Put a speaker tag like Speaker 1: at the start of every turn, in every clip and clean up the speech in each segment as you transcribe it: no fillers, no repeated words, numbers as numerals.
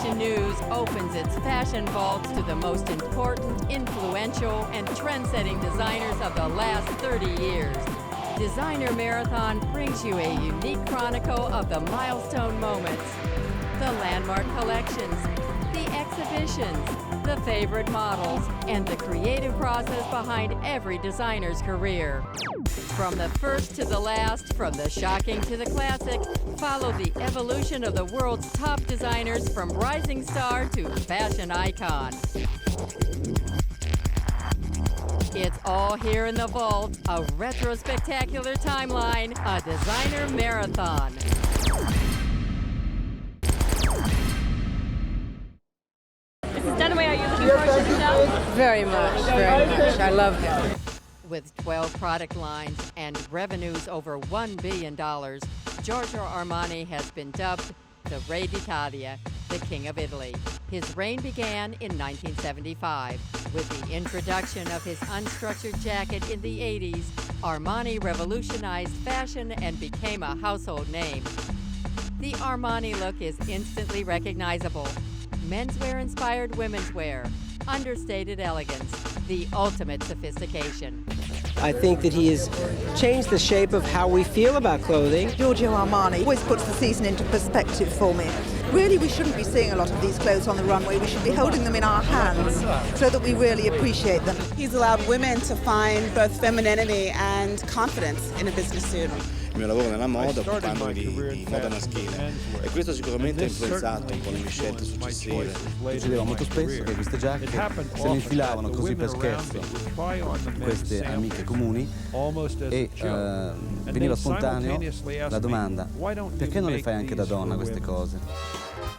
Speaker 1: Fashion News opens its fashion vaults to the most important, influential, and trend-setting designers of the last 30 years. Designer Marathon brings you a unique chronicle of the milestone moments, the landmark collections, the exhibitions, the favorite models, and the creative process behind every designer's career. From the first to the last, from the shocking to the classics, follow the evolution of the world's top designers from rising star to fashion icon. It's all here in the vault, a retro-spectacular timeline, a designer marathon.
Speaker 2: Mrs. Dunaway, are you looking forward to the show?
Speaker 3: Very much, very much. I love him.
Speaker 1: With 12 product lines and revenues over $1 billion, Giorgio Armani has been dubbed the Re d'Italia, the King of Italy. His reign began in 1975. With the introduction of his unstructured jacket in the 80s, Armani revolutionized fashion and became a household name. The Armani look is instantly recognizable. Menswear-inspired women's wear, understated elegance, the ultimate sophistication.
Speaker 4: I think that he has changed the shape of how we feel about clothing.
Speaker 5: Giorgio Armani always puts the season into perspective for me. Really, we shouldn't be seeing a lot of these clothes on the runway. We should be holding them in our hands so that we really appreciate them.
Speaker 6: He's allowed women to find both femininity and confidence in a business suit.
Speaker 7: Il mio lavoro nella moda, occupandomi di moda maschile, e questo sicuramente ha influenzato un po' le mie scelte successive.
Speaker 8: Succedeva molto spesso che queste giacche se ne infilavano così per scherzo queste amiche comuni e veniva spontaneo la domanda: perché non le fai anche da donna queste cose?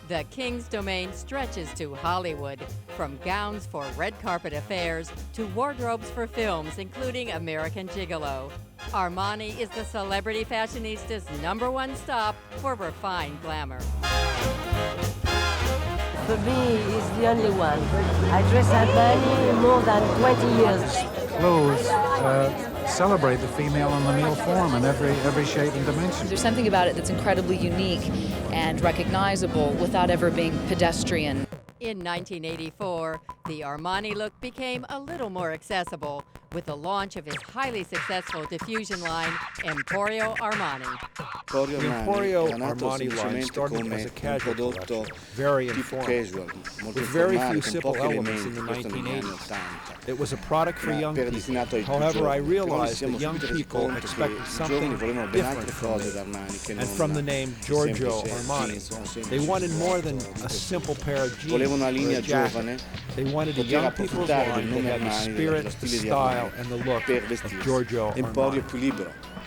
Speaker 1: The King's domain stretches to Hollywood, from gowns for red carpet affairs to wardrobes for films, including American Gigolo. Armani is the celebrity fashionista's #1 stop for refined glamour.
Speaker 3: For me, he's the only one. I dress Armani more than 20 years.
Speaker 9: Clothes celebrate the female and the male form in every shape and dimension.
Speaker 2: There's something about it that's incredibly unique and recognizable without ever being pedestrian.
Speaker 1: In 1984, the Armani look became a little more accessible with the launch of his highly successful diffusion line, Emporio Armani.
Speaker 7: The Emporio Armani line started as a casual collection, very informal, with very few simple elements in the 1980s. It was a product for young people. However, I realized that young people expected something different from me. And from the name Giorgio Armani, they wanted more than a simple pair of jeans or a jacket. They wanted a young people's line that had the spirit, the style, and the look of Giorgio Armani.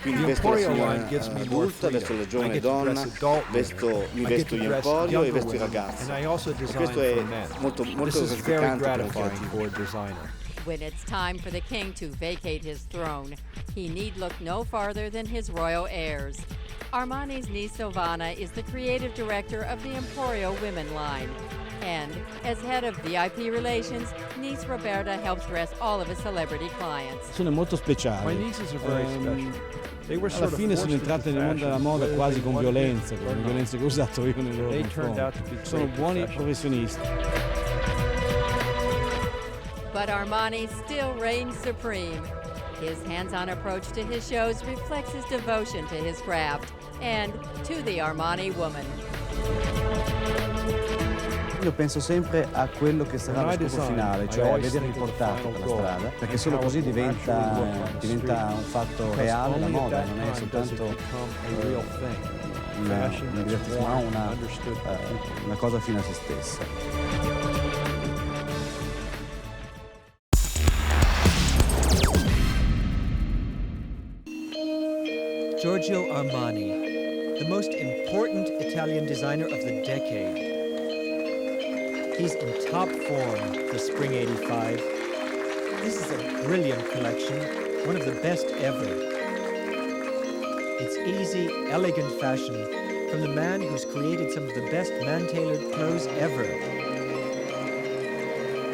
Speaker 7: The Emporio line gives me more freedom. I get to dress adult women. I get to dress younger women. And I also design for men. This is very gratifying for a designer.
Speaker 1: When it's time for the king to vacate his throne, he need look no farther than his royal heirs. Armani's niece Silvana is the creative director of the Emporio Women line. And as head of VIP relations, niece Roberta helps dress all of his celebrity clients.
Speaker 8: Sono molto speciali.
Speaker 9: My nieces are very special. They were
Speaker 8: Alla fine sono entrate nel mondo della moda quasi con violenza, con le violenze che ho usato io nei loro confronti. Sono buoni professionisti.
Speaker 1: But Armani still reigns supreme. His hands-on approach to his shows reflects his devotion to his craft and to the Armani woman.
Speaker 8: Io penso sempre a quello che sarà lo scopo finale, cioè vedere riportato per la strada, perché solo così diventa un fatto reale la moda, non è soltanto un divertissement, ma una cosa fine a se stessa.
Speaker 10: Giorgio Armani, the most important Italian designer of the decade. He's in top form for Spring '85. This is a brilliant collection, one of the best ever. It's easy, elegant fashion from the man who's created some of the best man-tailored clothes ever.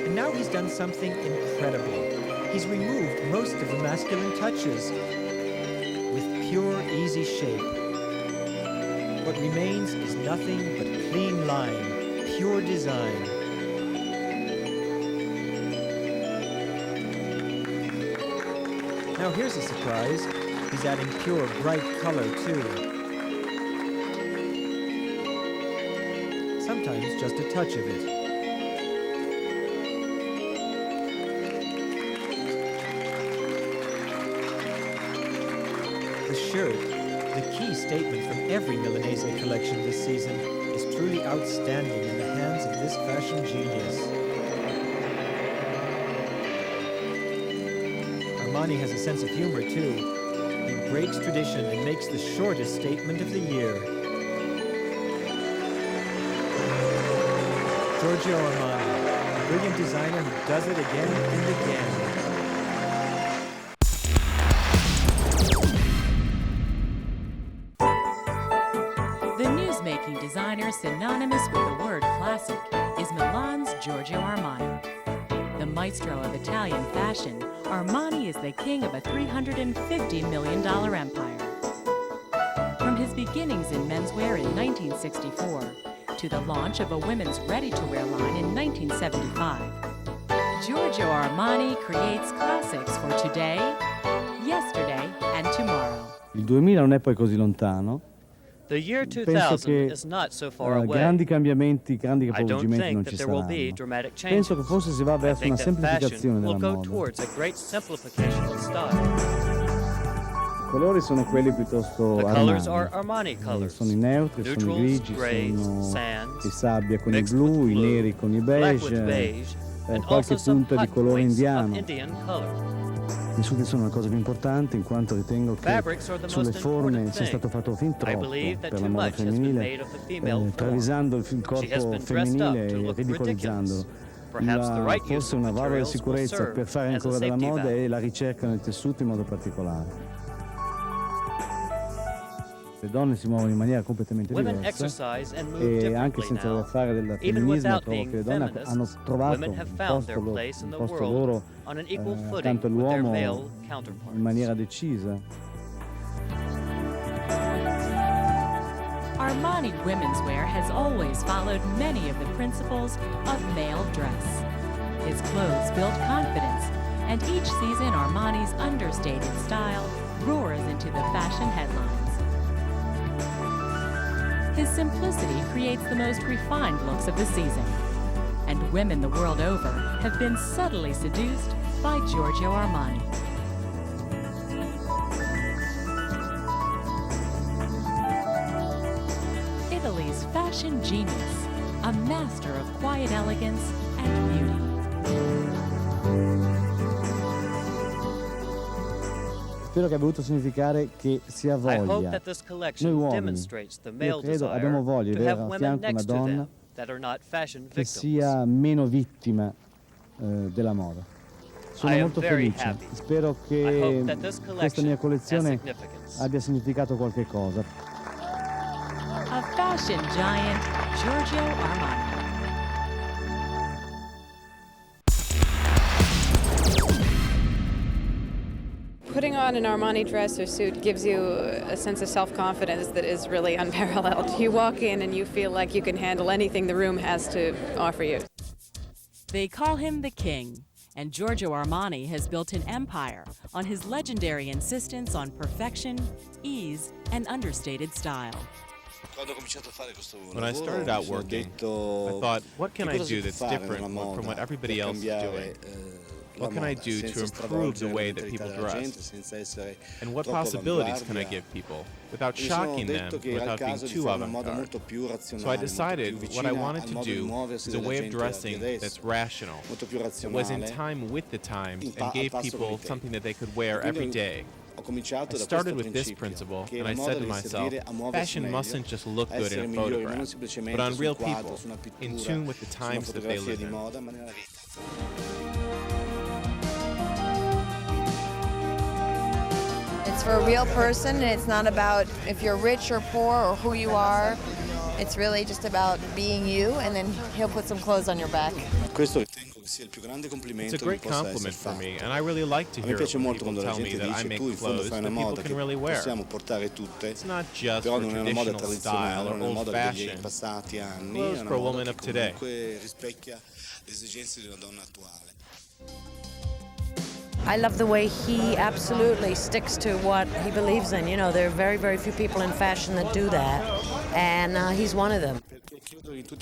Speaker 10: And now he's done something incredible. He's removed most of the masculine touches with pure, easy shape. What remains is nothing but clean line, pure design. Now here's a surprise. He's adding pure, bright color too. Sometimes just a touch of it. The shirt, the key statement from every Milanese collection this season, is truly outstanding in the hands of this fashion genius. Armani has a sense of humor too. He breaks tradition and makes the shortest statement of the year. Giorgio Armani, a brilliant designer who does it again and again.
Speaker 11: The newsmaking designer synonymous with the word classic is Milan's Giorgio Armani. The maestro of Italian fashion, Armani is the king of a $350 million empire. From his beginnings in menswear in 1964 to the launch of a women's ready-to-wear line in 1975, Giorgio Armani creates classics for today, yesterday, and tomorrow.
Speaker 8: Il 2000 non è poi così lontano.
Speaker 12: The year
Speaker 8: Penso
Speaker 12: 2000
Speaker 8: che
Speaker 12: is not so far away.
Speaker 8: grandi cambiamenti, grandi
Speaker 12: I don't
Speaker 8: capovolgimenti
Speaker 12: think
Speaker 8: non
Speaker 12: that
Speaker 8: ci
Speaker 12: there will
Speaker 8: saranno.
Speaker 12: be dramatic changes.
Speaker 8: Penso che forse si va
Speaker 12: I
Speaker 8: verso
Speaker 12: think
Speaker 8: una
Speaker 12: that
Speaker 8: semplificazione
Speaker 12: fashion will
Speaker 8: della
Speaker 12: go
Speaker 8: moda.
Speaker 12: towards a great simplification of style.
Speaker 8: I colori sono quelli piuttosto
Speaker 12: The colors
Speaker 8: Armani.
Speaker 12: are Armani colors.
Speaker 8: Sono i neutri, sono i
Speaker 12: Neutrals,
Speaker 8: grigi,
Speaker 12: grays,
Speaker 8: sono
Speaker 12: sands,
Speaker 8: i sabbia con i
Speaker 12: mixed
Speaker 8: blu,
Speaker 12: with
Speaker 8: i
Speaker 12: blue,
Speaker 8: neri con i
Speaker 12: black with
Speaker 8: beige,
Speaker 12: beige, and
Speaker 8: qualche
Speaker 12: also some
Speaker 8: punta di
Speaker 12: hot
Speaker 8: colore
Speaker 12: points of
Speaker 8: indiano.
Speaker 12: Indian color.
Speaker 8: Penso che sono la cosa più importante in quanto ritengo che
Speaker 12: Fabrics are the
Speaker 8: sulle
Speaker 12: most
Speaker 8: forme
Speaker 12: important
Speaker 8: sia
Speaker 12: thing.
Speaker 8: stato fatto fin
Speaker 12: I
Speaker 8: troppo
Speaker 12: believe that
Speaker 8: per
Speaker 12: too
Speaker 8: la moda
Speaker 12: much has been
Speaker 8: femminile,
Speaker 12: made of the female form.
Speaker 8: travisando il
Speaker 12: She has
Speaker 8: corpo
Speaker 12: been dressed up
Speaker 8: femminile
Speaker 12: to
Speaker 8: e
Speaker 12: look
Speaker 8: ridicolizzandolo.
Speaker 12: ridiculous. Perhaps the right use
Speaker 8: Forse
Speaker 12: of
Speaker 8: una valvola di
Speaker 12: materials will
Speaker 8: sicurezza
Speaker 12: serve
Speaker 8: per fare
Speaker 12: as a
Speaker 8: ancora della
Speaker 12: safety
Speaker 8: moda
Speaker 12: valve.
Speaker 8: è la ricerca nel tessuto in modo particolare. Le donne si muovono in maniera completamente
Speaker 12: Women
Speaker 8: diversa
Speaker 12: exercise and move
Speaker 8: e anche
Speaker 12: differently
Speaker 8: senza
Speaker 12: now.
Speaker 8: fare del
Speaker 12: Even
Speaker 8: femminismo
Speaker 12: without
Speaker 8: trovo
Speaker 12: being
Speaker 8: che le donne hanno
Speaker 12: feminists,
Speaker 8: trovato
Speaker 12: women have
Speaker 8: un
Speaker 12: found
Speaker 8: posto,
Speaker 12: their place in the
Speaker 8: un posto
Speaker 12: world
Speaker 8: loro
Speaker 12: on an equal footing
Speaker 8: accanto
Speaker 12: with their
Speaker 8: all'uomo
Speaker 12: male counterparts.
Speaker 8: in maniera decisa.
Speaker 11: Armani women's wear has always followed many of the principles of male dress. His clothes build confidence, and each season Armani's understated style roars into the fashion headlines. His simplicity creates the most refined looks of the season, and women the world over have been subtly seduced by Giorgio Armani. Italy's fashion genius, a master of quiet elegance and beauty.
Speaker 8: Spero che abbia voluto significare che si ha
Speaker 12: I hope
Speaker 8: voglia.
Speaker 12: that this
Speaker 8: Noi
Speaker 12: collection
Speaker 8: uomini,
Speaker 12: demonstrates the
Speaker 8: io
Speaker 12: male
Speaker 8: credo, abbiamo
Speaker 12: desire
Speaker 8: voglia di
Speaker 12: to have
Speaker 8: avere a
Speaker 12: women
Speaker 8: fianco una
Speaker 12: next to
Speaker 8: donna
Speaker 12: them that are not fashion
Speaker 8: che
Speaker 12: victims.
Speaker 8: sia meno vittima della moda. Sono
Speaker 12: I am
Speaker 8: molto
Speaker 12: very
Speaker 8: felice.
Speaker 12: happy.
Speaker 8: Spero
Speaker 12: I
Speaker 8: che
Speaker 12: hope that this
Speaker 8: questa
Speaker 12: collection
Speaker 8: mia
Speaker 12: has
Speaker 8: collezione
Speaker 12: significance.
Speaker 8: abbia significato qualche cosa.
Speaker 11: A fashion giant, Giorgio Armani.
Speaker 13: Putting on an Armani dress or suit gives you a sense of self-confidence that is really unparalleled. You walk in and you feel like you can handle anything the room has to offer you.
Speaker 11: They call him the king, and Giorgio Armani has built an empire on his legendary insistence on perfection, ease, and understated style.
Speaker 14: When I started out working, I thought, what can I do that's different from what everybody else is doing? What can I do to improve the way that people dress? And what possibilities can I give people without shocking them, without being too avant-garde? So I decided what I wanted to do is a way of dressing that's rational, that was in time with the times, and gave people something that they could wear every day. I started with this principle, and I said to myself, fashion mustn't just look good in a photograph, but on real people, in tune with the times that they live in.
Speaker 15: It's for a real person, and it's not about if you're rich or poor or who you are. It's really just about being you, and then he'll put some clothes on your back.
Speaker 14: It's a great compliment for me, and I really like to hear it when people tell me that I make clothes that people can really wear. It's not just for traditional style or old-fashioned. Clothes for a woman of today.
Speaker 3: I love the way he absolutely sticks to what he believes in. You know, there are very, very few people in fashion that do that, and he's one of them.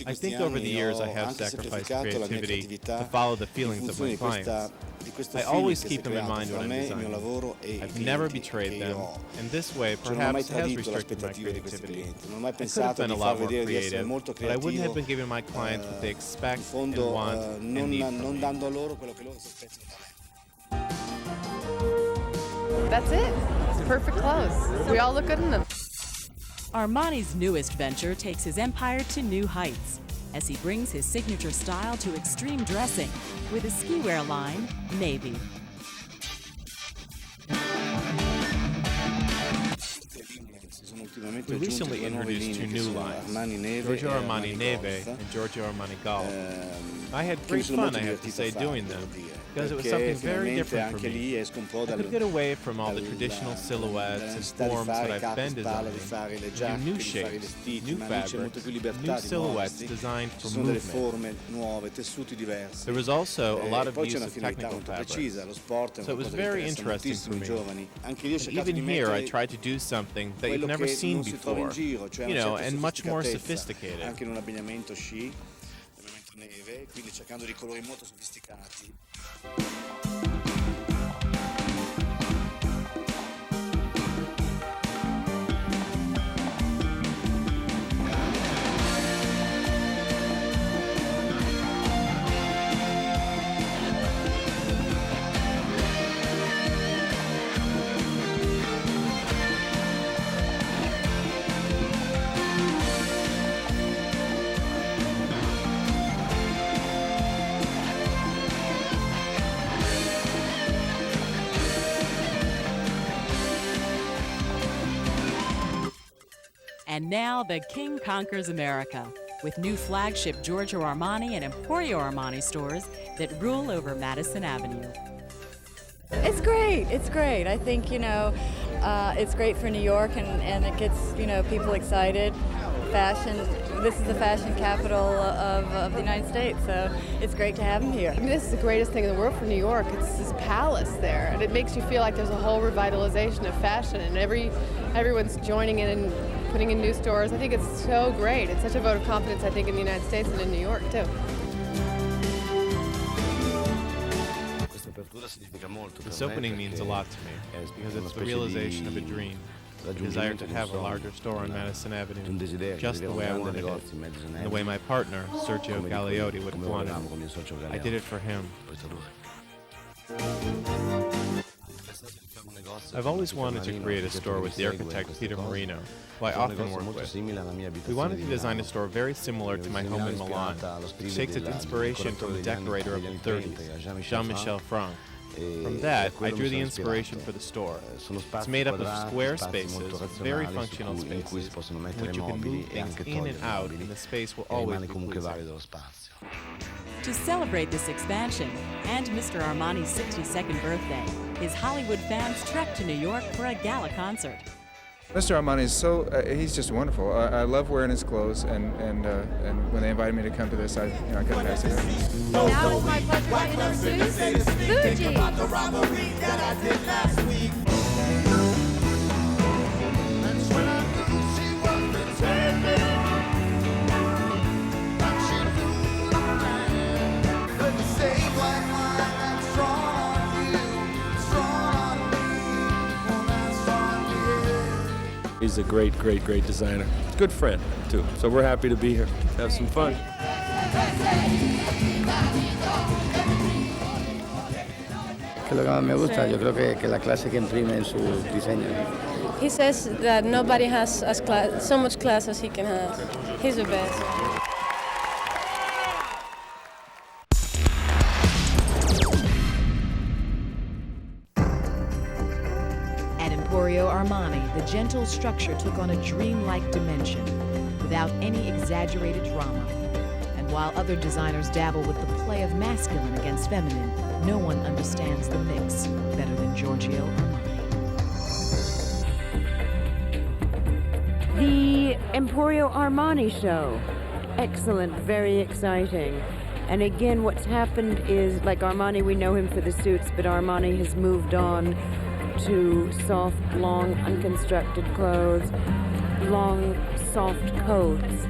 Speaker 14: I think over the years I have sacrificed creativity to follow the feelings of my clients. I always keep them in mind when I'm designing. I've never betrayed them, and this way perhaps has restricted my creativity. I could have been a lot more creative, but I wouldn't have been giving my clients what they expect and want and need from me.
Speaker 13: That's it. It's perfect clothes. We all look good in them.
Speaker 11: Armani's newest venture takes his empire to new heights as he brings his signature style to extreme dressing with a skiwear line, Navy.
Speaker 14: We recently introduced two new lines, Giorgio Armani Neve and Giorgio Armani Golf. I had great fun, I have to say, doing them, because it was something very different for me. I could get away from all the traditional silhouettes and forms that I've been designing, and do new shapes, new fabrics, new silhouettes designed for movement. There was also a lot of use of technical fabrics, so it was very interesting for me. And even here, I tried to do something that you've never seen before, and much more sophisticated.
Speaker 16: Quindi cercando di colori molto sofisticati.
Speaker 11: And now the King conquers America with new flagship Giorgio Armani and Emporio Armani stores that rule over Madison Avenue.
Speaker 17: It's great. It's great. I think, it's great for New York and it gets, people excited. Fashion, this is the fashion capital of the United States, so it's great to have him here.
Speaker 13: I mean, this is the greatest thing in the world for New York. It's this palace there, and it makes you feel like there's a whole revitalization of fashion, and everyone's joining in and putting in new stores. I think it's so great. It's such a vote of confidence, I think, in the United States and in New York, too.
Speaker 14: This opening means a lot to me, because it's the realization of a dream. The desire to have a larger store on Madison Avenue, just the way I wanted it, and the way my partner, Sergio Galeotti, would have wanted it. I did it for him. I've always wanted to create a store with the architect Peter Marino, who I often work with. We wanted to design a store very similar to my home in Milan, which takes its inspiration from the decorator of the 30s, Jean-Michel Franck. From that, I drew the inspiration for the store. It's made up of square spaces, very functional spaces, in which you can move things in and out, and the space will always be pleasing.
Speaker 11: To celebrate this expansion and Mr. Armani's 62nd birthday, his Hollywood fans trekked to New York for a gala concert.
Speaker 18: Mr. Armani is he's just wonderful. I love wearing his clothes, and when they invited me to come to this, I couldn't pass it up.
Speaker 17: Now it's my pleasure to introduce Fuji.
Speaker 19: He's a great designer. Good friend, too. So we're happy to be here. Have some fun.
Speaker 20: Lo que más me gusta, yo creo que la clase que imprime en su diseño.
Speaker 13: He says that nobody has so much class as he can have. He's the best.
Speaker 11: At Emporio Armani, the gentle structure took on a dreamlike dimension without any exaggerated drama. And while other designers dabble with the play of masculine against feminine, no one understands the mix better than Giorgio Armani.
Speaker 21: The Emporio Armani show. Excellent, very exciting. And again, what's happened is, like Armani, we know him for the suits, but Armani has moved on to soft, long, unconstructed clothes, long, soft coats.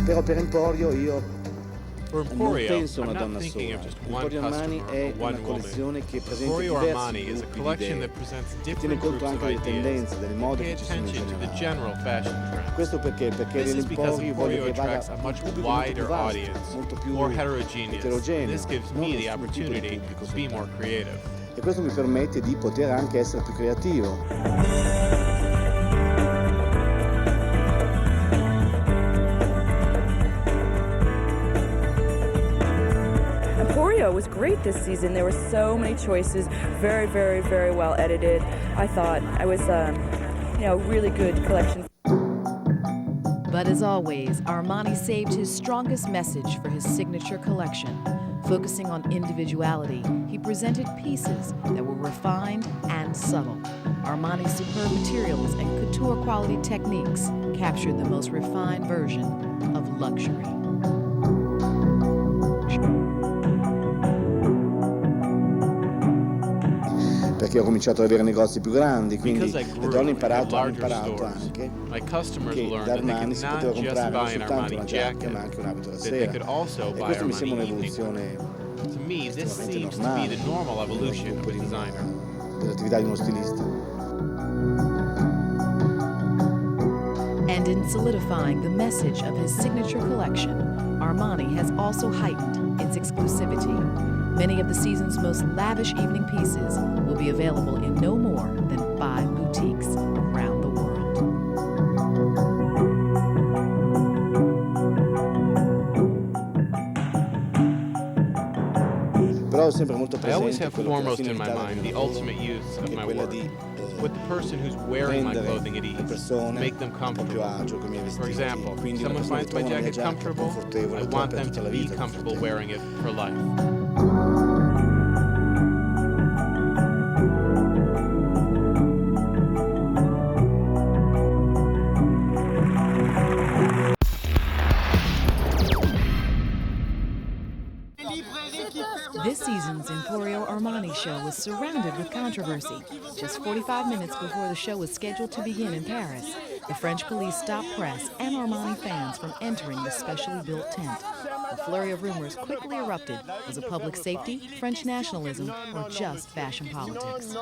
Speaker 16: Però per Emporio io
Speaker 14: For
Speaker 16: non
Speaker 14: Emporio,
Speaker 16: penso a
Speaker 14: I'm
Speaker 16: una
Speaker 14: not
Speaker 16: donna
Speaker 14: thinking
Speaker 16: sola.
Speaker 14: of just one
Speaker 16: Emporio Armani
Speaker 14: customer
Speaker 16: è
Speaker 14: or one
Speaker 16: una collezione che
Speaker 14: woman.
Speaker 16: presenta
Speaker 14: Emporio
Speaker 16: diversi
Speaker 14: Armani is a
Speaker 16: gruppi di
Speaker 14: collection
Speaker 16: idee.
Speaker 14: that presents
Speaker 16: Tiene
Speaker 14: different
Speaker 16: conto
Speaker 14: groups of
Speaker 16: anche delle tendenze,
Speaker 14: ideas.
Speaker 16: delle mode
Speaker 14: Pay
Speaker 16: che ci sono in
Speaker 14: attention to the
Speaker 16: generale.
Speaker 14: general fashion trends.
Speaker 16: Questo perché? Perché
Speaker 14: This is because
Speaker 16: nell'Emporio voglio
Speaker 14: Emporio
Speaker 16: che vada
Speaker 14: attracts a much
Speaker 16: un pubblico molto più
Speaker 14: wider
Speaker 16: vasto,
Speaker 14: audience,
Speaker 16: molto più
Speaker 14: more heterogeneous.
Speaker 16: eterogeneo,
Speaker 14: This gives
Speaker 16: non
Speaker 14: me
Speaker 16: lo
Speaker 14: the
Speaker 16: stesso tipo di
Speaker 14: opportunity
Speaker 16: pubblico
Speaker 14: to be more
Speaker 16: soltanto.
Speaker 14: creative.
Speaker 16: E questo mi permette di poter anche essere più creativo.
Speaker 21: Emporio was great this season. There were so many choices, very, very, very well edited. I thought I was, really good collection.
Speaker 11: But as always, Armani saved his strongest message for his signature collection. Focusing on individuality, he presented pieces that were refined and subtle. Armani's superb materials and couture quality techniques captured the most refined version of luxury.
Speaker 16: Perché ho cominciato ad avere negozi più grandi, quindi le donne hanno imparato anche che da Armani si poteva comprare non soltanto una giacca ma anche un abito da sera. E questo mi sembra un'evoluzione estremamente normale dell'attività di uno stilista.
Speaker 11: And in solidifying the message of his signature collection, Armani has also heightened its exclusivity. Many of the season's most lavish evening pieces will be available in no more than 5 boutiques around the world.
Speaker 16: Però ho sempre molto
Speaker 14: I always
Speaker 16: presente
Speaker 14: have
Speaker 16: quello che
Speaker 14: foremost in my
Speaker 16: finalità
Speaker 14: mind
Speaker 16: del
Speaker 14: the
Speaker 16: lavoro,
Speaker 14: ultimate use of
Speaker 16: che è
Speaker 14: my
Speaker 16: quella
Speaker 14: work.
Speaker 16: di
Speaker 14: With the person who's wearing my
Speaker 16: rendere
Speaker 14: clothing at
Speaker 16: le
Speaker 14: ease,
Speaker 16: persone
Speaker 14: make them
Speaker 16: un po' più
Speaker 14: comfortable.
Speaker 16: agio con i miei
Speaker 14: For
Speaker 16: vestiti.
Speaker 14: example,
Speaker 16: Quindi
Speaker 14: someone
Speaker 16: una persona
Speaker 14: finds
Speaker 16: che
Speaker 14: my
Speaker 16: trova la mia
Speaker 14: jacket
Speaker 16: giacca
Speaker 14: comfortable,
Speaker 16: confortevole,
Speaker 14: I
Speaker 16: tu
Speaker 14: want them
Speaker 16: aperta
Speaker 14: to
Speaker 16: la
Speaker 14: be
Speaker 16: vita,
Speaker 14: comfortable
Speaker 16: confortevole.
Speaker 14: wearing it for life. This season's Emporio Armani show was surrounded with controversy. Just 45 minutes before the show was scheduled to begin in Paris, the French police stopped press and Armani fans from entering the specially built tent. A flurry of rumors quickly erupted. Was it public safety, French nationalism, or just fashion politics?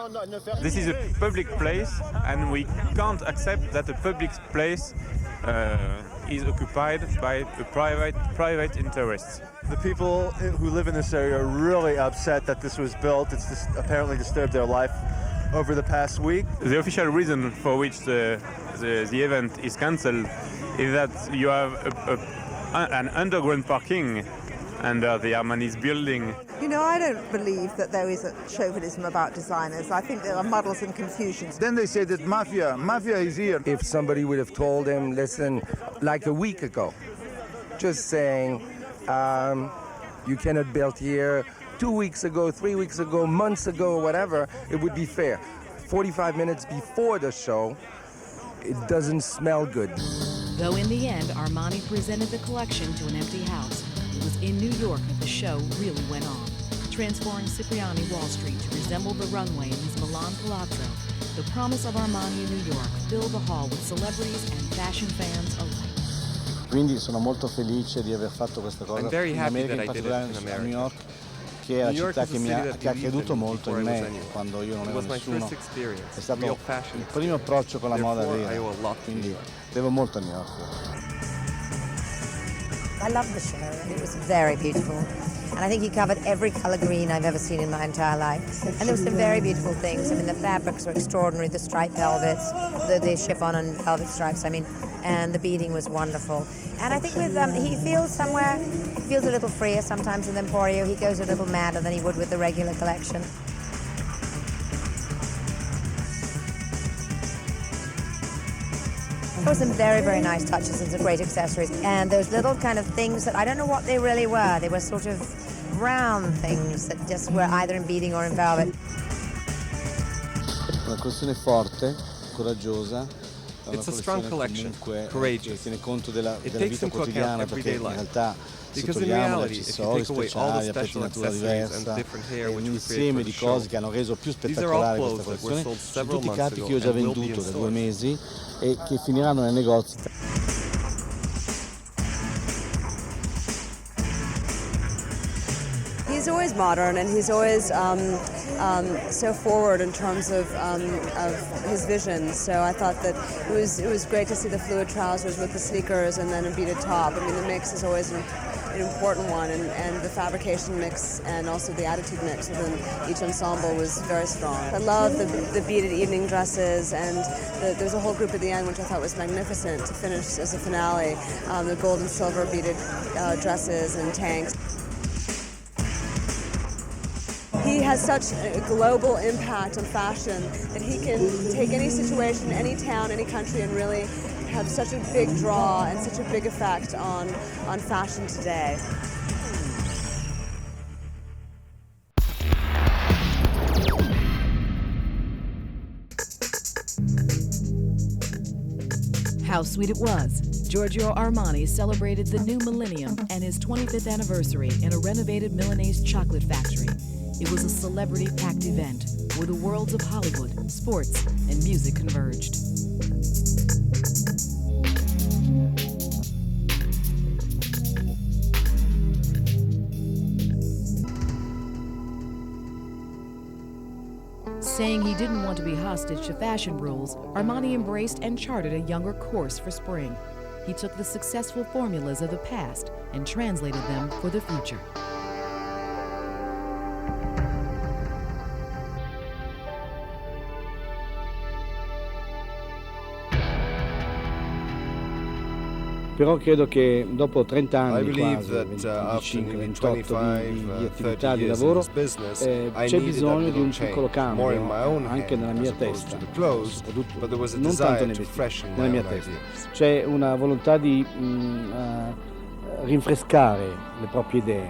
Speaker 22: This is a public place, and we can't accept that a public place is occupied by a private interests.
Speaker 23: The people who live in this area are really upset that this was built. It's just apparently disturbed their life over the past week.
Speaker 22: The official reason for which the event is cancelled is that you have an underground parking under the Armani's building.
Speaker 5: You know, I don't believe that there is a chauvinism about designers. I think there are muddles and confusions.
Speaker 24: Then they say that mafia is here. If somebody would have told him, listen, like a week ago, just saying, you cannot build here, 2 weeks ago, 3 weeks ago, months ago, whatever, it would be fair. 45 minutes before the show, it doesn't smell good.
Speaker 11: Though in the end, Armani presented the collection to an empty house, it was in New York that the show really went on, transforming Cipriani Wall Street to resemble the runway in his Milan Palazzo. The promise of Armani in New York filled the hall with celebrities and fashion fans alike.
Speaker 16: Quindi sono molto felice di aver fatto questa cosa in America, in particolare a New York, che è la città che ha creduto molto in me quando io non ero nessuno. È stato il primo approccio con la moda vera, quindi devo molto a New York.
Speaker 25: I love the show. It was very beautiful. And I think he covered every color green I've ever seen in my entire life. And there were some very beautiful things. I mean, the fabrics were extraordinary, the striped velvets, the chiffon and velvet stripes, and the beading was wonderful. And I think with he feels a little freer sometimes with Emporio. He goes a little madder than he would with the regular collection. There were some very, very nice touches and some great accessories. And those little kind of things that I don't know what they really were. They were sort of round things that just were either in beading or in velvet.
Speaker 8: Una collezione forte, coraggiosa.
Speaker 2: It's a strong collection, courageous. It takes into account everyday life. Because in reality, if you take away all the special accessories and different hair which we create for the show, these are all clothes that were sold several months ago and will be in stores.
Speaker 8: E che finiranno nei negozi.
Speaker 4: He's always modern, and he's always so forward in terms of his vision. So I thought that it was great to see the fluid trousers with the sneakers and then a beaded top. I mean, the mix is always an important one, and the fabrication mix and also the attitude mix within each ensemble was very strong. I love the beaded evening dresses, and there's a whole group at the end which I thought was magnificent to finish as a finale. The gold and silver beaded dresses and tanks. He has such a global impact on fashion that he can take any situation, any town, any country, and really have such a big draw and such a big effect on fashion today.
Speaker 11: How sweet it was. Giorgio Armani celebrated the new millennium and his 25th anniversary in a renovated Milanese chocolate factory. It was a celebrity-packed event where the worlds of Hollywood, sports, and music converged. Saying he didn't want to be hostage to fashion rules, Armani embraced and charted a younger course for spring. He took the successful formulas of the past and translated them for the future.
Speaker 24: Però credo che dopo 30 anni, quasi 25-28 di attività di lavoro, c'è bisogno di un piccolo cambio anche nella mia testa, soprattutto non tanto nei vestiti, nella mia testa. C'è una volontà di rinfrescare le proprie idee.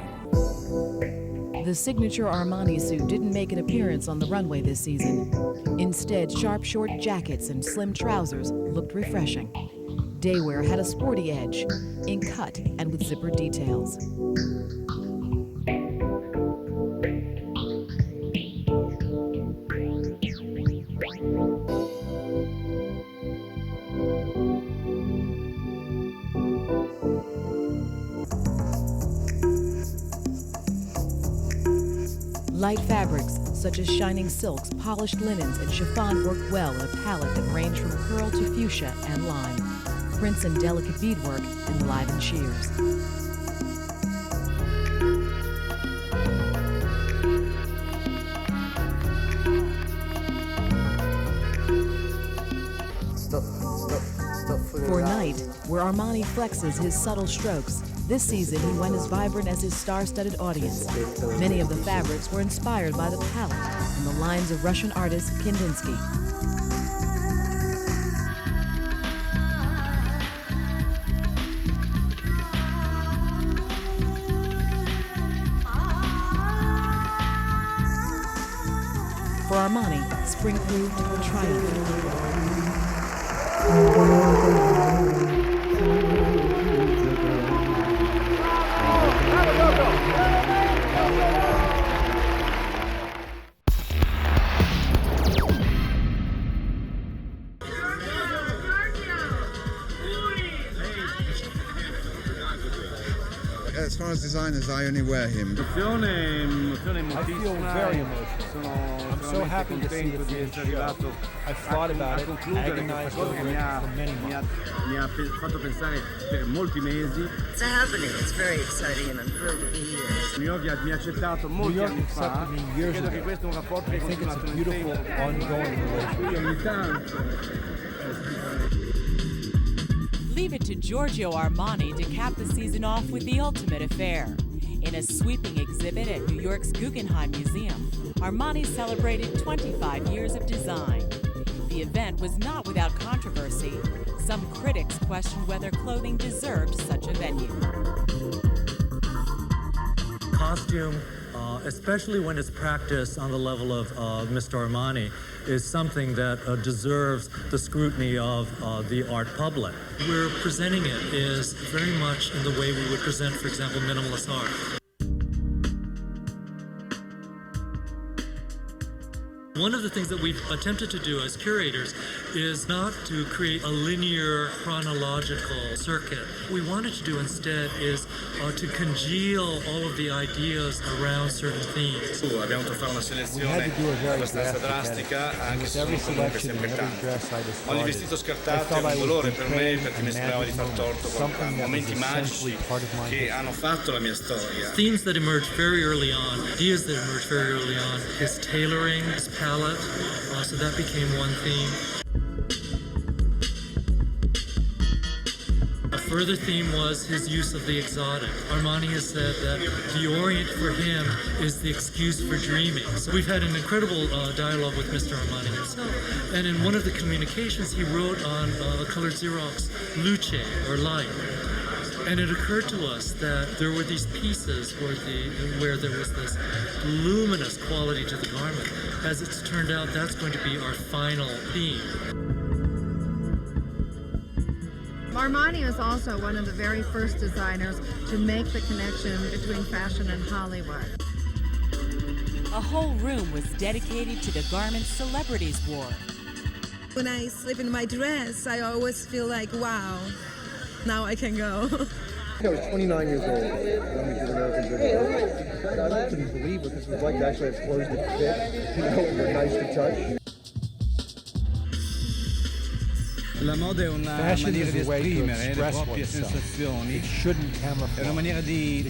Speaker 11: The signature Armani suit didn't make an appearance on the runway this season. Instead, sharp short jackets and slim trousers looked refreshing. Daywear had a sporty edge, in cut and with zipper details. Light fabrics, such as shining silks, polished linens, and chiffon worked well in a palette that ranged from pearl to fuchsia and lime. Prints and delicate beadwork enlivened sheers. For Night, where Armani flexes his subtle strokes, this season he went as vibrant as his star-studded audience. Many of the fabrics were inspired by the palette and the lines of Russian artist Kandinsky. For Armani, spring proved triumphant.
Speaker 6: As far as designers, I only wear him.
Speaker 7: I feel very emotional. I'm so happy to see the finished show. I've thought about it, agonized over it for many months.
Speaker 9: It's happening. It's very exciting, and I'm thrilled to be here.
Speaker 7: New York accepted me years ago. I think it's a beautiful, ongoing relationship.
Speaker 11: Leave it to Giorgio Armani to cap the season off with the ultimate affair. In a sweeping exhibit at New York's Guggenheim Museum, Armani celebrated 25 years of design. The event was not without controversy. Some critics questioned whether clothing deserved such a venue.
Speaker 1: Costume, especially when it's practiced on the level of Mr. Armani, is something that deserves the scrutiny of the art public. We're presenting it is very much in the way we would present, for example, minimalist art. One of the things that we've attempted to do as curators is not to create a linear chronological circuit. What we wanted to do instead is to congeal all of the ideas around certain themes.
Speaker 3: Abbiamo dovuto fare una selezione abbastanza drastica, anche se sono comunque sempre tanti. Ogni vestito scartato è un dolore per me perché mi sembrava di far torto con momenti magici che hanno fatto la mia storia.
Speaker 1: Themes that emerged very early on, ideas that emerged very early on, his tailoring, his palette, so that became one theme. A further theme was his use of the exotic. Armani has said that the Orient for him is the excuse for dreaming. So we've had an incredible dialogue with Mr. Armani himself. And in one of the communications, he wrote on a colored Xerox, luce, or light. And it occurred to us that there were these pieces where there was this luminous quality to the garment. As it's turned out, that's going to be our final theme.
Speaker 10: Armani was also one of the very first designers to make the connection between fashion and Hollywood.
Speaker 11: A whole room was dedicated to the garments celebrities wore.
Speaker 10: When I slip in my dress, I always feel like, wow, now I can go.
Speaker 12: I was 29 years old when we did American Dream. I couldn't believe it because it was like actually have clothes that fit, you know, and were nice to touch.
Speaker 8: La moda è una maniera di esprimere le proprie sensazioni, è una maniera di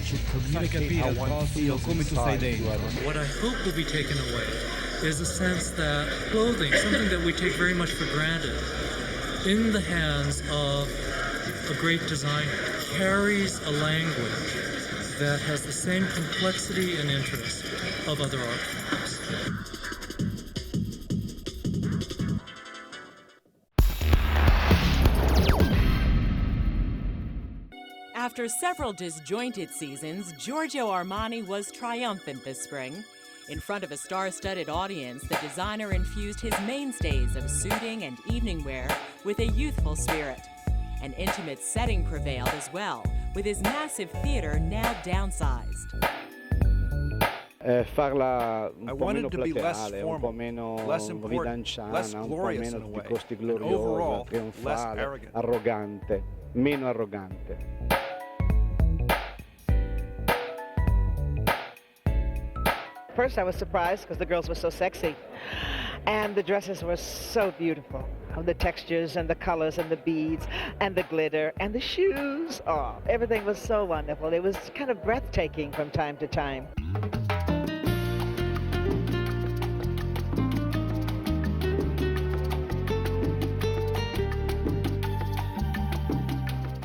Speaker 8: far capire al prossimo come tu sei dentro.
Speaker 1: What I hope will be taken away is a sense that clothing, something that we take very much for granted, in the hands of a great designer, carries a language that has the same complexity and interest of other art forms.
Speaker 11: After several disjointed seasons, Giorgio Armani was triumphant this spring. In front of a star-studded audience, the designer infused his mainstays of suiting and evening wear with a youthful spirit. An intimate setting prevailed as well, with his massive theater now downsized.
Speaker 16: Farla un po' meno plateale, un po' meno ridanciana, un po' meno di tutti questi gloriosa, trionfale, arrogante, meno arrogante.
Speaker 15: First I was surprised because the girls were so sexy and the dresses were so beautiful. The textures and the colors and the beads and the glitter and the shoes. Oh, everything was so wonderful. It was kind of breathtaking from time to time.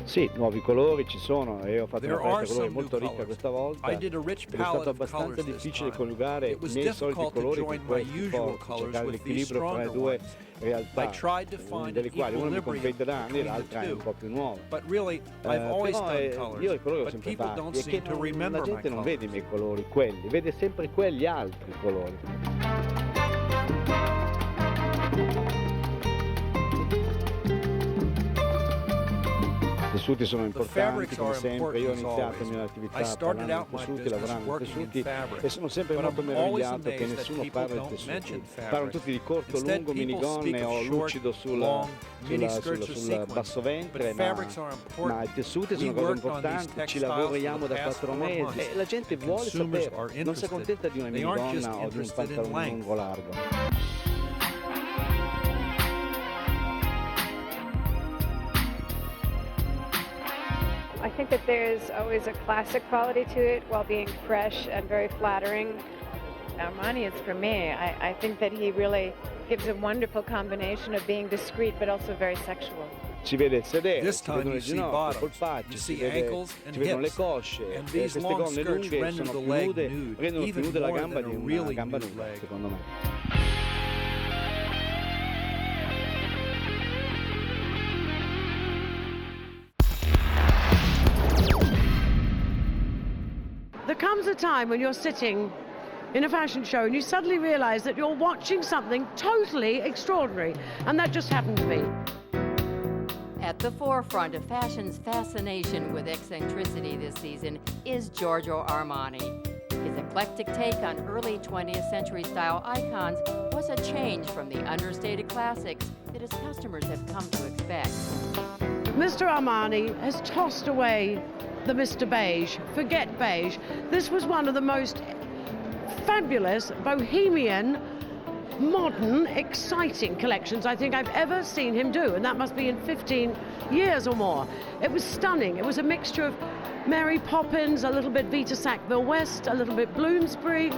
Speaker 16: Sì, nuovi colori ci sono e ho fatto una palette colori molto ricca questa volta ed è stato abbastanza difficile coniugare i miei soliti colori con questi forti, cercare l'equilibrio tra le due realtà, delle quali una mi compete da anni e l'altra è un po' più nuova. Però io i colori ho sempre fatti e che la gente non vede i miei colori, quelli, vede sempre quegli altri colori. I tessuti sono importanti, come sempre. Io ho iniziato la mia attività parlando di tessuti, lavorando di tessuti e sono sempre molto meravigliato che nessuno parla di tessuti. Parlano tutti di corto, lungo, minigonne o lucido sul basso ventre, ma i tessuti sono cose importanti, ci lavoriamo da 4 mesi e la gente vuole sapere, non si accontenta di una minigonna o di un pantalone lungo largo.
Speaker 26: I think that there's always a classic quality to it while being fresh and very flattering.
Speaker 27: Armani is for me. I think that he really gives a wonderful combination of being discreet but also very sexual.
Speaker 16: Si vede il sedere, si vedono le ginocchia, polpacci, si vedono le cosce, queste gonne lunghe sono più nude, rendono più nude la gamba di una gamba nuda, secondo me.
Speaker 13: comes a time when you're sitting in a fashion show and you suddenly realize that you're watching something totally extraordinary, and that just happened to me.
Speaker 14: At the forefront of fashion's fascination with eccentricity this season is Giorgio Armani. His eclectic take on early 20th century style icons was a change from the understated classics that his customers have come to expect.
Speaker 13: Mr. Armani has tossed away the Mr. Beige. Forget beige. This was one of the most fabulous, bohemian, modern, exciting collections I think I've ever seen him do, and that must be in 15 years or more. It was stunning. It was a mixture of Mary Poppins, a little bit Vita Sackville West, a little bit Bloomsbury.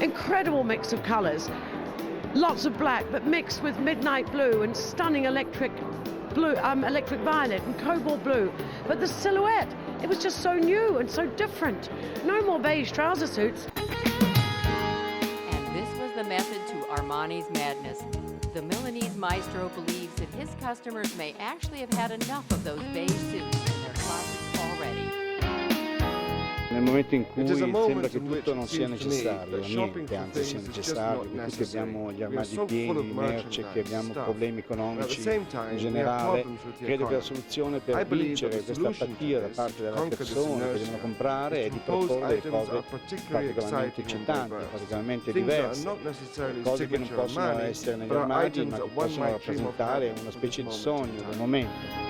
Speaker 13: Incredible mix of colors. Lots of black, but mixed with midnight blue and stunning electric blue, electric violet and cobalt blue. But the silhouette, it was just so new and so different. No more beige trouser suits.
Speaker 14: And this was the method to Armani's madness. The Milanese maestro believes that his customers may actually have had enough of those beige suits in their closets already.
Speaker 16: Nel momento in cui sembra che tutto non sia necessario, niente anzi sia necessario, che tutti abbiamo gli armadi pieni di merce, che abbiamo problemi economici in generale, credo che la soluzione per vincere questa apatia da parte delle persone che devono comprare è di proporre cose particolarmente eccitanti, particolarmente diverse, cose che non possono essere negli armadi ma che possono rappresentare una specie di sogno del momento.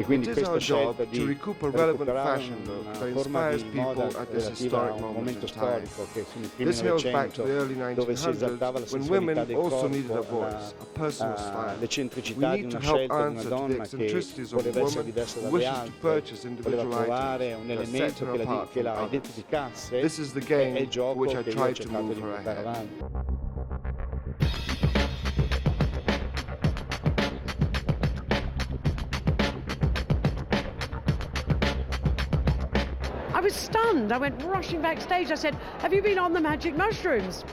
Speaker 16: Quindi questa scelta di recuperare una forma di moda relativa a un momento storico che sono i primi Novecento, dove si esaltava la sensualità del corpo, l'eccentricità di una scelta di una donna che voleva essere diversa dalle altre, voleva trovare un elemento che la identificasse, è il gioco che io ho cercato di portare avanti.
Speaker 13: I was stunned. I went rushing backstage. I said, "Have you been on the magic mushrooms?"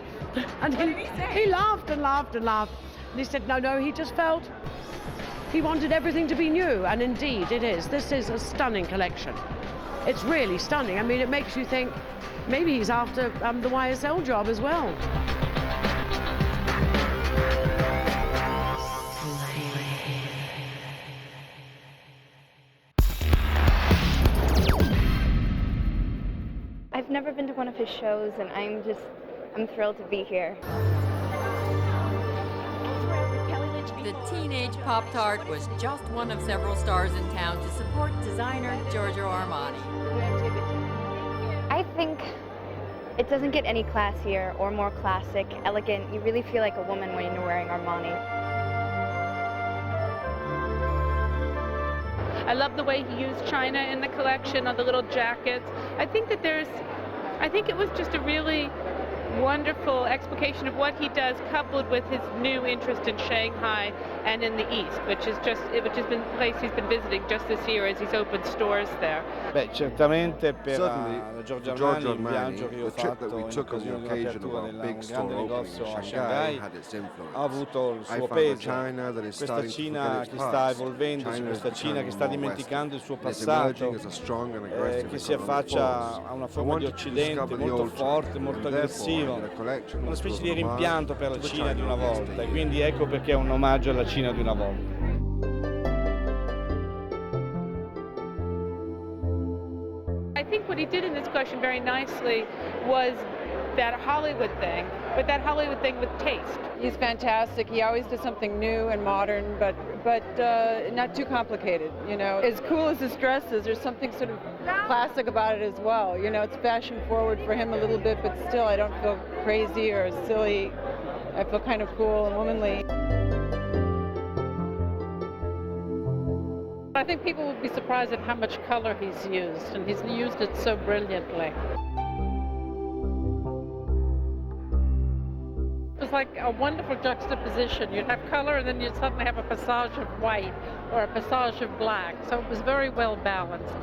Speaker 13: And he laughed and laughed and laughed. And he said, no, he just felt he wanted everything to be new. And indeed it is. This is a stunning collection. It's really stunning. I mean, it makes you think maybe he's after the YSL job as well.
Speaker 17: I've never been to one of his shows, and I'm thrilled to be here.
Speaker 14: The teenage Pop-Tart was just one of several stars in town to support designer Giorgio Armani.
Speaker 17: I think it doesn't get any classier or more classic, elegant. You really feel like a woman when you're wearing Armani.
Speaker 18: I love the way he used China in the collection on the little jackets. I think it was just a really wonderful explication of what he does, coupled with his new interest in Shanghai and in the East, which has been a place he's been visiting just this year as he's opened stores there.
Speaker 16: Beh, certamente per Giorgio Armani il viaggio che io ho fatto in occasione dell'apertura del grande negozio a Shanghai ha avuto il suo peso. Questa Cina che sta evolvendosi, questa Cina che sta dimenticando il suo passato, che si affaccia a una forma di Occidente molto forte, molto aggressiva, una specie di rimpianto per la Cina di una volta, e quindi ecco perché è un omaggio alla Cina di una volta.
Speaker 18: I think what he did in this collection very nicely was that Hollywood thing, but that Hollywood thing with taste.
Speaker 19: He's fantastic. He always does something new and modern, but not too complicated. You know, as cool as his dress is, there's something sort of classic about it as well. You know, it's fashion forward for him a little bit, but still, I don't feel crazy or silly. I feel kind of cool and womanly.
Speaker 18: I think people would be surprised at how much color he's used, and he's used it so brilliantly.
Speaker 2: like a wonderful juxtaposition. You'd have color and then you'd suddenly have a passage of white or a passage of black. So it was very well balanced.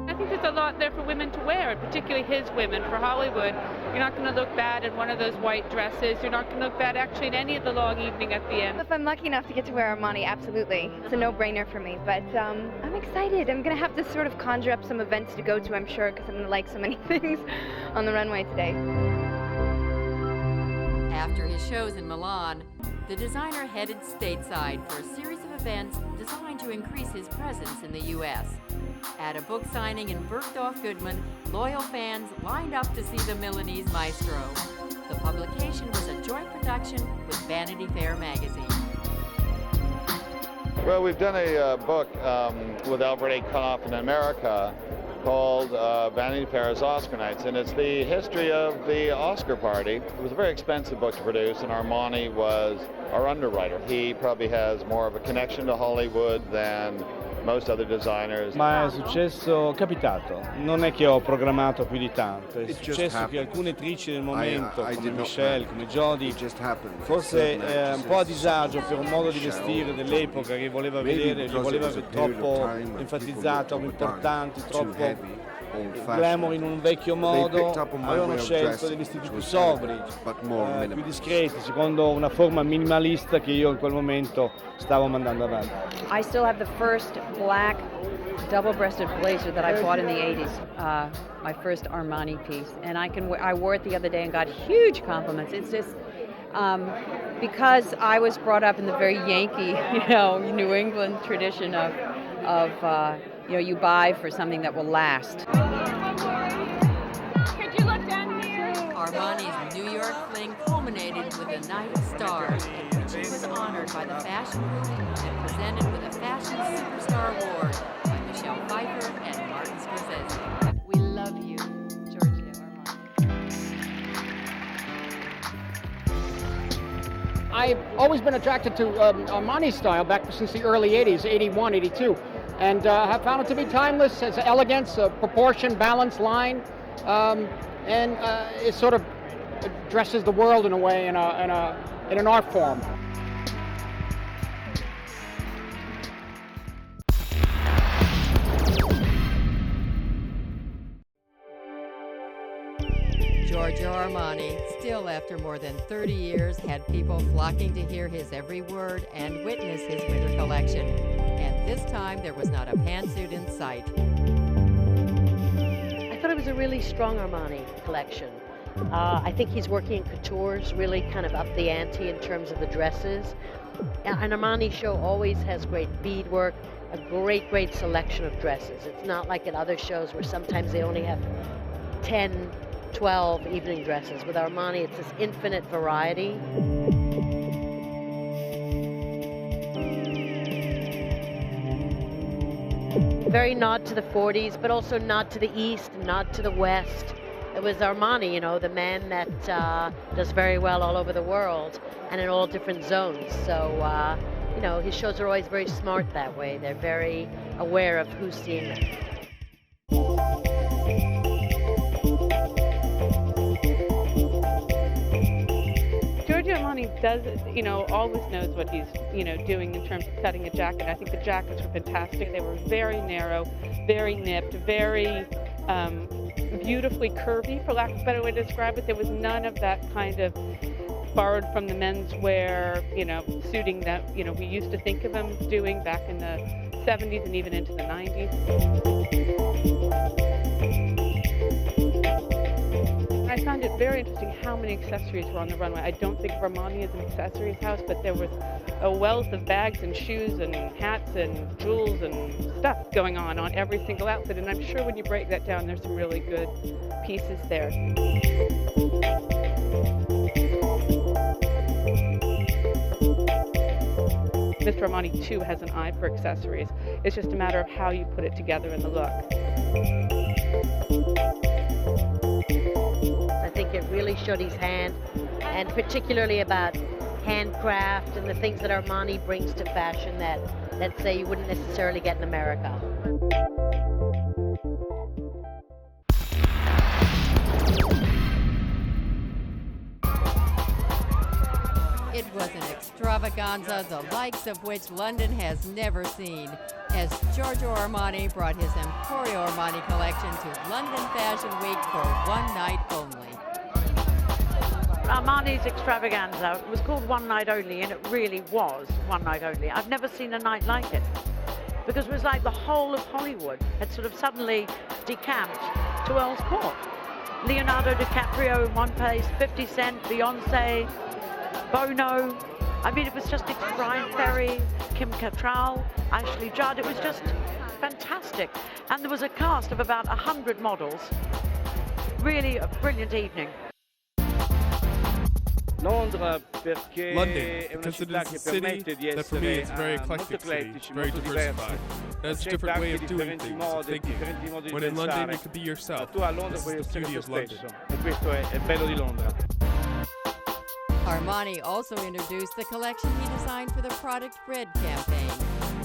Speaker 2: I think there's a lot there for women to wear, and particularly his women. For Hollywood, you're not going to look bad in one of those white dresses. You're not going to look bad actually in any of the long evening at the end.
Speaker 17: If I'm lucky enough to get to wear Armani, absolutely. It's a no-brainer for me, but I'm excited. I'm going to have to sort of conjure up some events to go to, I'm sure, because I'm going to like so many things on the runway today.
Speaker 14: After his shows in Milan, the designer headed stateside for a series of events designed to increase his presence in the U.S. At a book signing in Bergdorf Goodman, loyal fans lined up to see the Milanese maestro. The publication was a joint production with Vanity Fair magazine.
Speaker 5: Well, we've done a book with Albert A. Knopf in America called Vanity Fair's Oscar Nights, and it's the history of the Oscar party. It was a very expensive book to produce, and Armani was our underwriter. He probably has more of a connection to Hollywood than most other designers.
Speaker 7: Ma è successo capitato, non è che ho programmato più di tanto, è successo che alcune attrici del momento, come Michelle, come Jodie, forse un po' a disagio per un modo di vestire dell'epoca che voleva vedere, li voleva troppo enfatizzati, troppo importanti, troppo glamour in un vecchio modo, avevano scelto dei vestiti più sobri, più discreti, secondo una forma minimalista che io in quel momento stavo mandando avanti.
Speaker 20: I still have the first black double-breasted blazer that I bought in the 80s, my first Armani piece, and I wore it the other day and got huge compliments. It's just because I was brought up in the very Yankee, New England tradition of you buy for something that will last.
Speaker 18: Could you look down here?
Speaker 14: Armani's New York fling culminated with a night of stars, in which he was honored by the Fashion Week and presented with a Fashion Superstar Award by Michelle Pfeiffer and Martin Scorsese. We love you, Giorgio Armani.
Speaker 21: I've always been attracted to Armani's style back since the early 80s, 81, 82. And have found it to be timeless, has elegance, proportion, balance, line, and it sort of dresses the world in a way, in an art form.
Speaker 14: Giorgio Armani, still after more than 30 years, had people flocking to hear his every word and witness his winter collection. And this time, there was not a pantsuit in sight.
Speaker 13: I thought it was a really strong Armani collection. I think he's working in couture's really kind of up the ante in terms of the dresses. An Armani show always has great beadwork, a great selection of dresses. It's not like at other shows where sometimes they only have 10, 12 evening dresses. With Armani, it's this infinite variety. Very nod to the 40s, but also nod to the East, nod to the West. It was Armani, the man that does very well all over the world and in all different zones. So, his shows are always very smart that way. They're very aware of who's seeing them.
Speaker 18: Giorgio Armani does, always knows what he's, doing in terms of cutting a jacket. I think the jackets were fantastic. They were very narrow, very nipped, very beautifully curvy, for lack of a better way to describe it. There was none of that kind of borrowed from the menswear, suiting that, we used to think of them doing back in the 70s and even into the 90s. I found it very interesting how many accessories were on the runway. I don't think of Armani as an accessories house, but there was a wealth of bags and shoes and hats and jewels and stuff going on every single outfit. And I'm sure when you break that down, there's some really good pieces there. Mr. Armani, too, has an eye for accessories. It's just a matter of how you put it together in the look.
Speaker 13: I think it really showed his hand, and particularly about handcraft and the things that Armani brings to fashion that, let's say, you wouldn't necessarily get in America.
Speaker 14: It was an extravaganza, the likes of which London has never seen, as Giorgio Armani brought his Emporio Armani collection to London Fashion Week for one night only.
Speaker 13: Armani's extravaganza was called One Night Only, and it really was one night only. I've never seen a night like it, because it was like the whole of Hollywood had sort of suddenly decamped to Earl's Court. Leonardo DiCaprio in one place, 50 Cent, Beyonce, Bono. I mean, it was just Brian Ferry, Kim Cattrall, Ashley Judd. It was just fantastic. And there was a cast of about 100 models. Really a brilliant evening.
Speaker 7: London,
Speaker 4: because it is a city that for me is very eclectic city, very diversified. That's a different way of doing things, of thinking. When in London, you can be yourself. This is the beauty of London.
Speaker 14: Armani also introduced the collection he designed for the Product Bread campaign.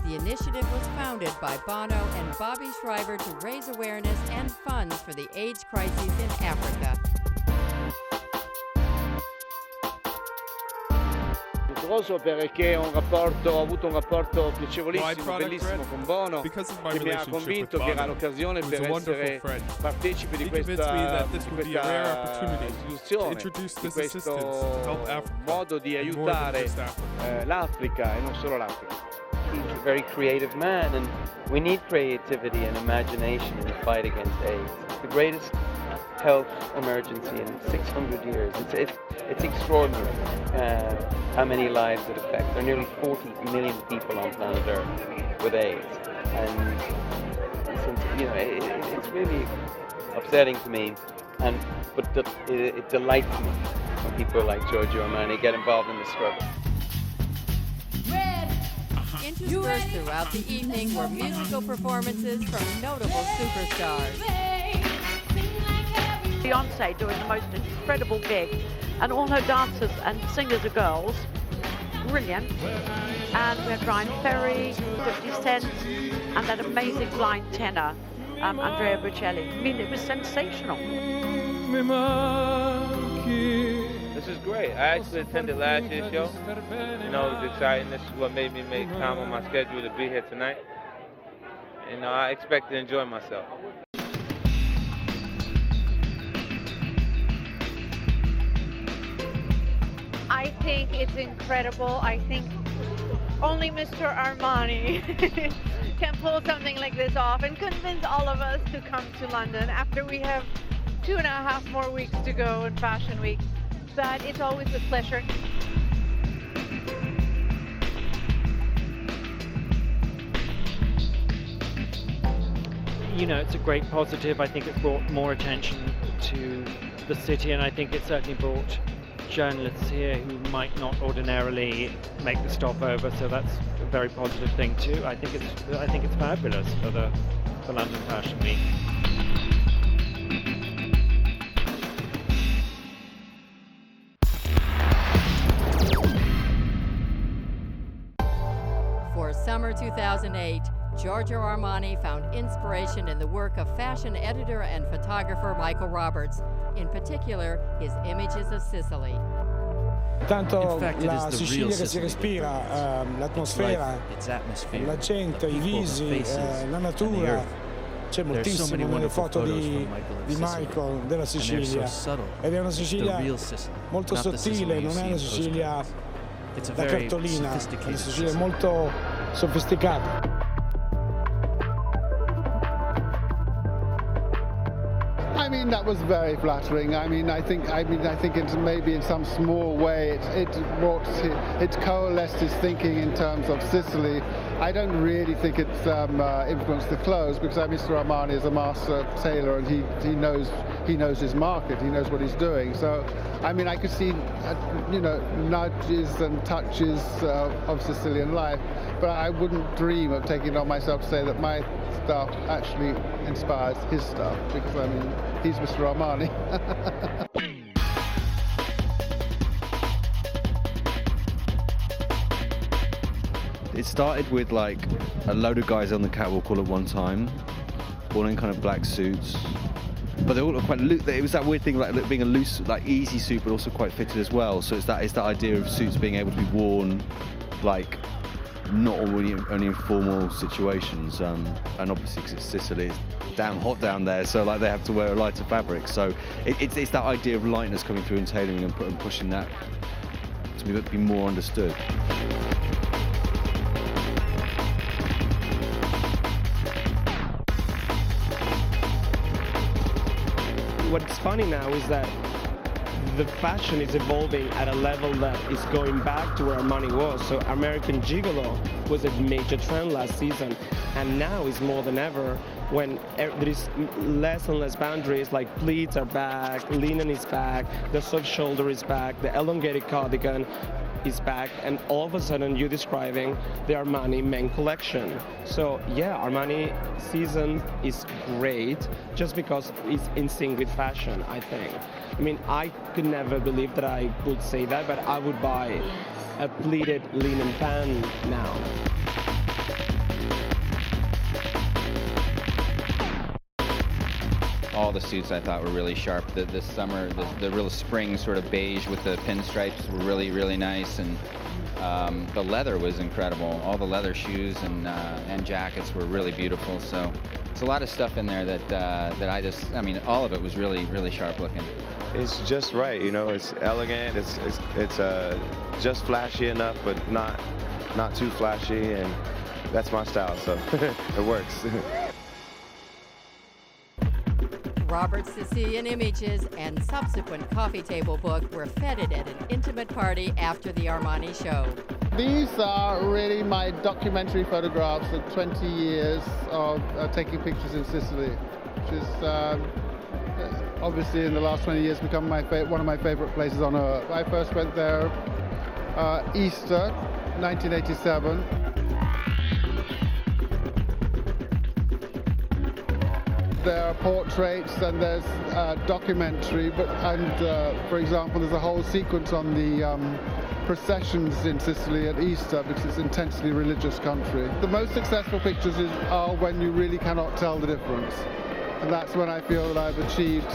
Speaker 14: The initiative was founded by Bono and Bobby Schreiber to raise awareness and funds for the AIDS crisis in Africa.
Speaker 7: Perché ho avuto un rapporto piacevolissimo, bellissimo con Bono, che mi ha convinto che era l'occasione per essere partecipe di questa istituzione, di questo modo di aiutare l'Africa e non solo l'Africa.
Speaker 6: He's a very creative man, and we need creativity and imagination in the fight against AIDS. It's the greatest health emergency in 600 years. It's extraordinary how many lives it affects. There are nearly 40 million people on planet Earth with AIDS, and it's really upsetting to me. But it delights me when people like Giorgio Armani get involved in the struggle.
Speaker 14: Interspersed throughout the evening were musical performances from notable superstars.
Speaker 13: Beyonce doing the most incredible gig, and all her dancers and singers are girls. Brilliant. And we had Brian Ferry, 50 Cent, and that amazing blind tenor, Andrea Bocelli. I mean, it was sensational.
Speaker 6: This is great. I actually attended last year's show. You know, it was exciting. This is what made me make time on my schedule to be here tonight. And I expect to enjoy myself.
Speaker 2: I think it's incredible. I think only Mr. Armani can pull something like this off and convince all of us to come to London after we have 2.5 more weeks to go in Fashion Week. But it's always a pleasure.
Speaker 9: You know, it's a great positive. I think it's brought more attention to the city, and I think it certainly brought journalists here who might not ordinarily make the stopover, so that's a very positive thing too. I think it's fabulous for the London Fashion Week.
Speaker 14: For summer 2008, Giorgio Armani found inspiration in the work of fashion editor and photographer Michael Roberts, in particular his images of Sicily.
Speaker 22: Tanto la Sicilia che si respira, l'atmosfera, la gente, i visi, la natura, c'è moltissimo nelle foto di Michael della Sicilia, ed è una Sicilia molto sottile, non è una Sicilia da cartolina, è una Sicilia molto sofisticata.
Speaker 23: I mean, that was very flattering. I think it's maybe in some small way it's coalesced his thinking in terms of Sicily. I don't really think it's influenced the clothes, because Mr. Armani is a master tailor, and he knows his market. He knows what he's doing. So, I mean, I could see nudges and touches of Sicilian life, but I wouldn't dream of taking it on myself to say that my stuff actually inspires his stuff, because I mean, he's Mr. Armani.
Speaker 24: It started with like a load of guys on the catwalk all at one time, all in kind of black suits, but they all look quite loose. It was that weird thing, like being a loose, like easy suit, but also quite fitted as well. So it's that idea of suits being able to be worn, like not only in formal situations, and obviously because it's Sicily, it's damn hot down there, so like they have to wear a lighter fabric. So it's that idea of lightness coming through and tailoring and pushing that to be more understood.
Speaker 1: What's funny now is that the fashion is evolving at a level that is going back to where Armani was. So American Gigolo was a major trend last season, and now is more than ever when there is less and less boundaries, like pleats are back, linen is back, the soft shoulder is back, the elongated cardigan is back, and all of a sudden you're describing the Armani men collection. So yeah, Armani season is great just because it's in sync with fashion, I think. I mean, I could never believe that I would say that, but I would buy a pleated linen pant now.
Speaker 3: All the suits I thought were really sharp this summer. The real spring sort of beige with the pinstripes were really, really nice, and the leather was incredible. All the leather shoes and jackets were really beautiful. So it's a lot of stuff in there that I mean, all of it was really, really sharp looking.
Speaker 8: It's just right, you know. It's elegant. It's just flashy enough, but not too flashy, and that's my style. So it works.
Speaker 14: Robert's Sicilian images and subsequent coffee table book were feted at an intimate party after the Armani show.
Speaker 23: These are really my documentary photographs of 20 years of taking pictures in Sicily, which is obviously in the last 20 years become one of my favorite places on earth. I first went there Easter 1987. There are portraits and there's documentary, for example, there's a whole sequence on the processions in Sicily at Easter because it's an intensely religious country. The most successful pictures are when you really cannot tell the difference. And that's when I feel that I've achieved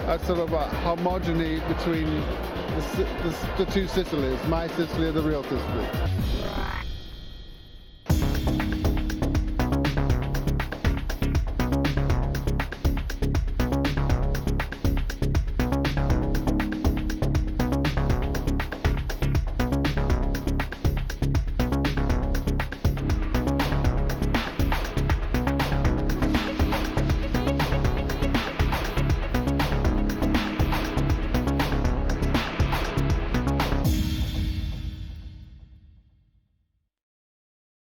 Speaker 23: a sort of a homogeny between the two Sicilies, my Sicily and the real Sicily.